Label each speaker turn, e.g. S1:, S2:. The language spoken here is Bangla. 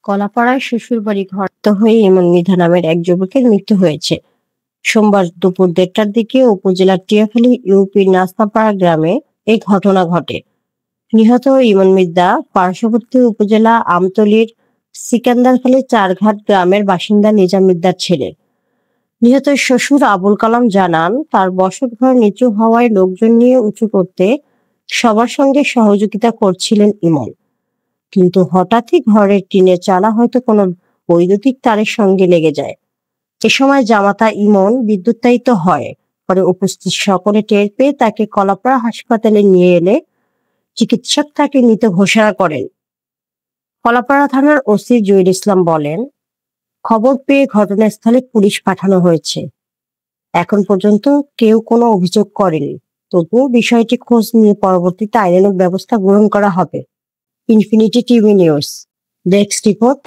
S1: কলাপাড়ায় শ্বশুরবাড়ি ঘর হয়ে ইমন মৃধা নামের এক যুবকের মৃত্যু হয়েছে। সোমবার দুপুর ১:৩০টার দিকে উপজেলার টিয়াখালী ইউপির নাস্তাপাড়া গ্রামে এই ঘটনা ঘটে। নিহত ইমন মৃধা পার্শ্ববর্তী উপজেলা আমতলীর সিকান্দারখালী চারঘাট গ্রামের বাসিন্দা নিজাম মৃধার ছেলে। নিহতের শ্বশুর আবুল কালাম জানান, তার বসতঘর নিচু হওয়ায় লোকজন নিয়ে উঁচু করতে সবার সঙ্গে সহযোগিতা করছিলেন ইমন। কিন্তু হঠাৎই ঘরের টিনের চালা হয়তো কোনো বৈদ্যুতিক তারের সঙ্গে লেগে যায়। এ সময় জামাতা ইমন বিদ্যুতায়িত হয়। পরে উপস্থিত সকলে টের পেয়ে তাকে কলাপাড়া হাসপাতালে নিয়ে এলে চিকিৎসক তাকে মৃত ঘোষণা করেন। কলাপাড়া থানার ওসি জহির ইসলাম বলেন, খবর পেয়ে ঘটনাস্থলে পুলিশ পাঠানো হয়েছে। এখন পর্যন্ত কেউ কোনো অভিযোগ করেনি, তবুও বিষয়টি খোঁজ নিয়ে পরবর্তীতে আইনানুগ ব্যবস্থা গ্রহণ করা হবে। Infinity TV news, desk report.